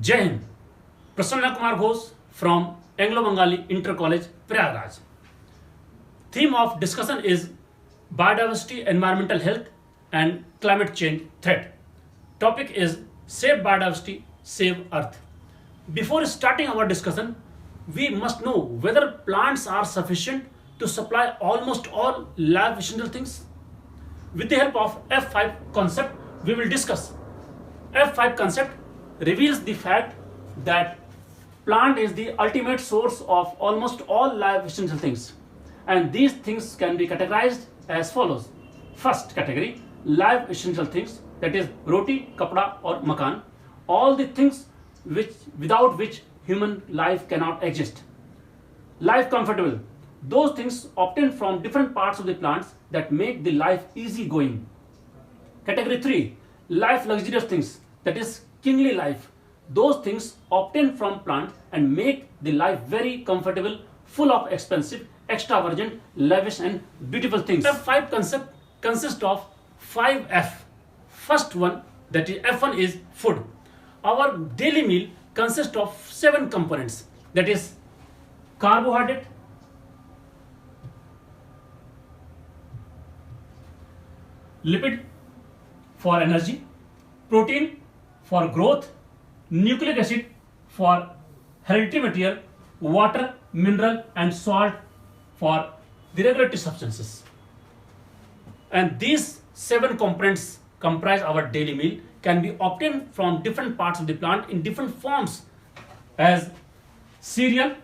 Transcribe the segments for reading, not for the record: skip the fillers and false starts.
Jai Hind. Prasanna Kumar Ghosh from Anglo-Bengali Inter College, Prayagraj. Theme of discussion is biodiversity, environmental health and climate change threat. Topic is save biodiversity, save earth. Before starting our discussion, we must know whether plants are sufficient to supply almost all life essential things. With the help of F5 concept, we will discuss. F5 concept reveals the fact that plant is the ultimate source of almost all life essential things, and these things can be categorized as follows. First category, life essential things, that is roti, kapda or makan, all the things without which human life cannot exist. Life comfortable, those things obtained from different parts of the plants that make the life easy going. Category 3, life luxurious things, that is kingly life, those things obtained from plants and make the life very comfortable, full of expensive, extravagant, lavish and beautiful things. F5 concept consists of 5F. First one, that is F1, is food. Our daily meal consists of 7 components, that is carbohydrate, lipid for energy, protein for growth, nucleic acid for hereditary material, water, mineral and salt for the regulatory substances. And these 7 components comprise our daily meal, can be obtained from different parts of the plant in different forms as cereal,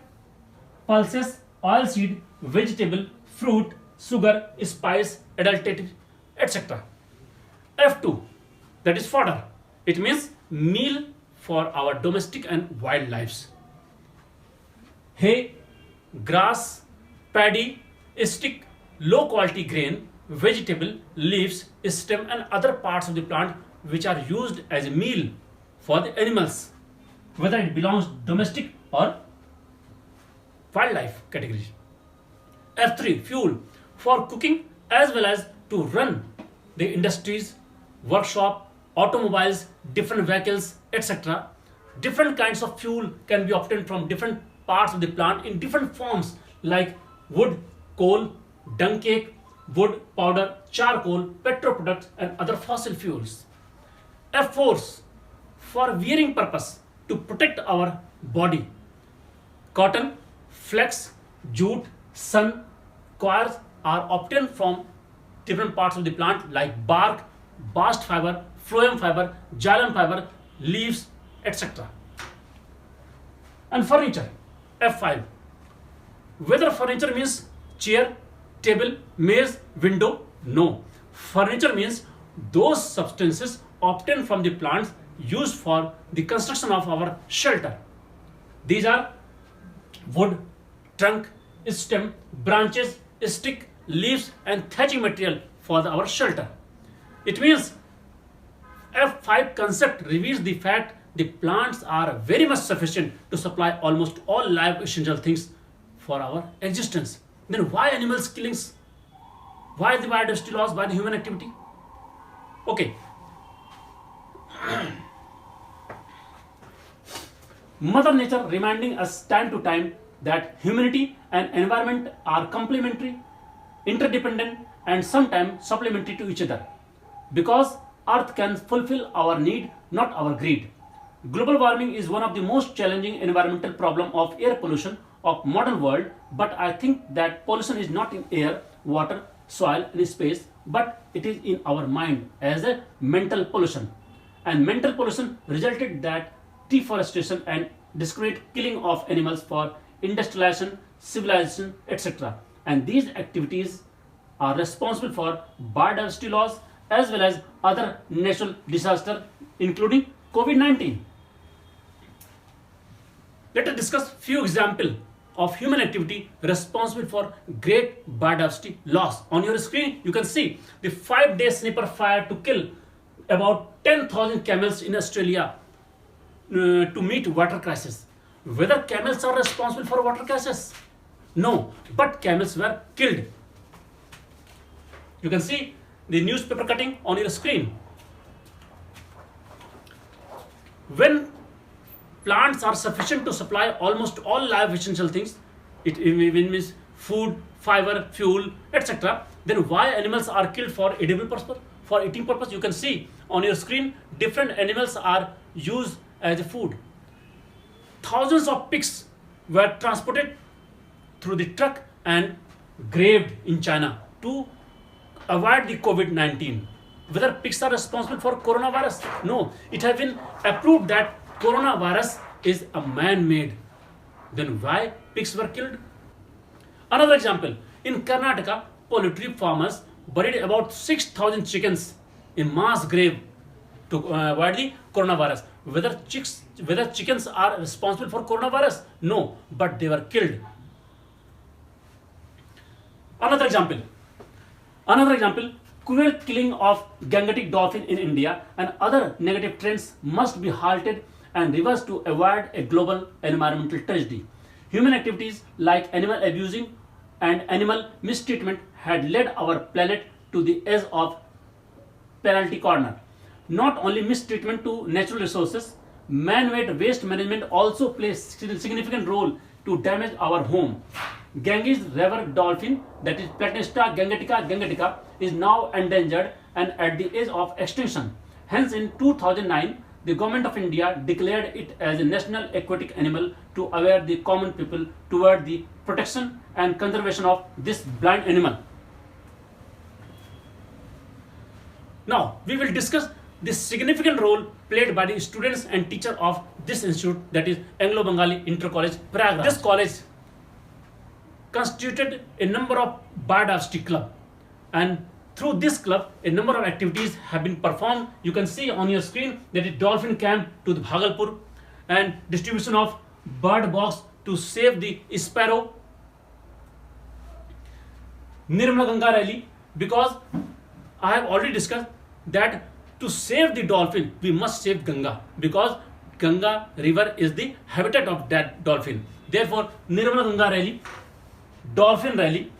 pulses, oilseed, vegetable, fruit, sugar, spice, adulterated, etc. F2, that is fodder. It means meal for our domestic and wild lives. Hay, grass, paddy, stick, low quality grain, vegetable, leaves, stem and other parts of the plant which are used as a meal for the animals, whether it belongs domestic or wildlife category. F3, fuel for cooking as well as to run the industries, workshop, automobiles, different vehicles, etc. Different kinds of fuel can be obtained from different parts of the plant in different forms like wood, coal, dung cake, wood, powder, charcoal, petroproducts and other fossil fuels. F4, for wearing purpose, to protect our body. Cotton, flax, jute, sun, coir are obtained from different parts of the plant like bark, bast fiber, phloem fiber, xylem fiber, leaves, etc. And furniture, F5. Whether furniture means chair, table, maze, window, no. Furniture means those substances obtained from the plants used for the construction of our shelter. These are wood, trunk, stem, branches, stick, leaves and thatching material for our shelter. It means F5 concept reveals the fact the plants are very much sufficient to supply almost all life essential things for our existence. Then why animals killings? Why the biodiversity loss? Why the human activity? Okay. Mother Nature reminding us time to time that humanity and environment are complementary, interdependent and sometimes supplementary to each other, because earth can fulfill our need, not our greed. Global warming is one of the most challenging environmental problem of air pollution of modern world, but I think that pollution is not in air, water, soil and space, but it is in our mind as a mental pollution. And mental pollution resulted that deforestation and discriminate killing of animals for industrialization, civilization, etc. And these activities are responsible for biodiversity loss as well as other natural disasters including COVID-19. Let us discuss few examples of human activity responsible for great biodiversity loss. On your screen you can see the 5-day sniper fire to kill about 10,000 camels in Australia to meet water crisis. Whether camels are responsible for water crisis? No, but camels were killed. You can see the newspaper cutting on your screen. When plants are sufficient to supply almost all life essential things, it even means food, fiber, fuel, etc., then why animals are killed for edible purpose, for eating purpose? You can see on your screen different animals are used as a food. Thousands of pigs were transported through the truck and graved in China to avoid the COVID-19. Whether pigs are responsible for coronavirus? No. It has been approved that coronavirus is a man-made. Then why pigs were killed? Another example, in Karnataka, poultry farmers buried about 6,000 chickens in mass grave to avoid the coronavirus. Whether chickens are responsible for coronavirus? No, but they were killed. Another example, cruel killing of Gangetic dolphin in India and other negative trends must be halted and reversed to avoid a global environmental tragedy. Human activities like animal abusing and animal mistreatment had led our planet to the edge of penalty corner. Not only mistreatment to natural resources, man-made waste management also plays significant role to damage our home. Ganges river dolphin, that is Platanista gangetica, is now endangered and at the edge of extinction. Hence, in 2009, the Government of India declared it as a national aquatic animal to aware the common people toward the protection and conservation of this blind animal. Now, we will discuss the significant role played by the students and teachers of this institute, that is Anglo-Bengali Inter College, Prayagraj. This college constituted a number of biodiversity clubs, and through this club a number of activities have been performed. You can see on your screen that is dolphin camp to the Bhagalpur and distribution of bird box to save the sparrow, Nirmala Ganga rally, because I have already discussed that to save the dolphin we must save Ganga, because Ganga river is the habitat of that dolphin. Therefore, Nirmala Ganga rally, dolphin rally,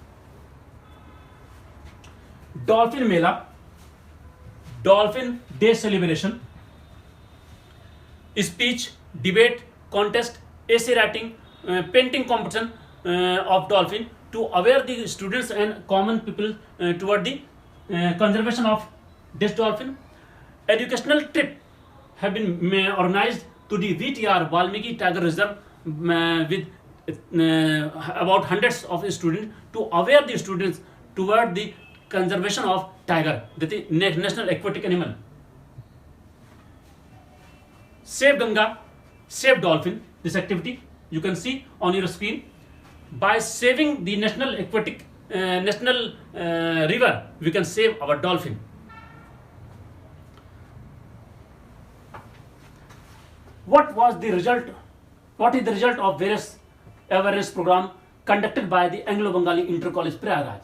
dolphin mela, dolphin day celebration, speech, debate, contest, essay writing, painting competition of dolphin to aware the students and common people toward the conservation of this dolphin. Educational trip have been organized to the VTR Valmiki Tiger Reserve with about hundreds of students to aware the students toward the conservation of tiger, that is national aquatic animal. Save Ganga, save dolphin. This activity you can see on your screen. By saving the national aquatic river, we can save our dolphin. What is the result of various awareness program conducted by the Anglo-Bengali Inter College Prayagraj?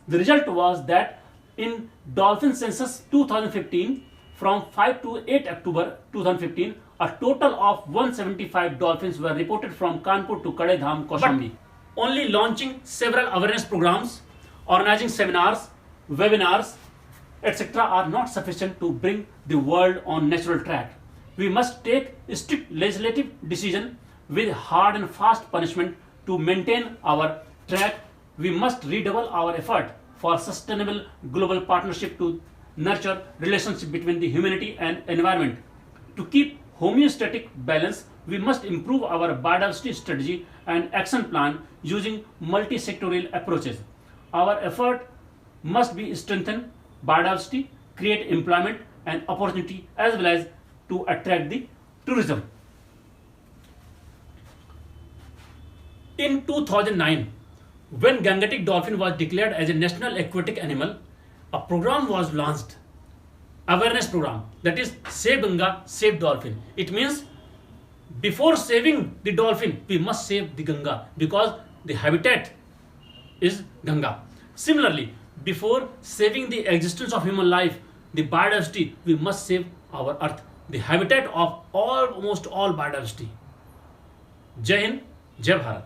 The result was that in dolphin census 2015, from 5 to 8 October 2015, a total of 175 dolphins were reported from Kanpur to Kadedham, Kaushambi. Only launching several awareness programs, organizing seminars, webinars, etc. are not sufficient to bring the world on natural track. We must take strict legislative decision with hard and fast punishment to maintain our track. We must redouble our effort for sustainable global partnership to nurture relationship between the humanity and environment. To keep homeostatic balance, we must improve our biodiversity strategy and action plan using multi-sectorial approaches. Our effort must be strengthen biodiversity, create employment and opportunity, as well as to attract the tourism. In 2009, when Gangetic dolphin was declared as a national aquatic animal, a program was launched, awareness program, that is Save Ganga, Save Dolphin. It means before saving the dolphin, we must save the Ganga, because the habitat is Ganga. Similarly, before saving the existence of human life, the biodiversity, we must save our earth, the habitat of almost all biodiversity. Jai Hind, Jai Bharat.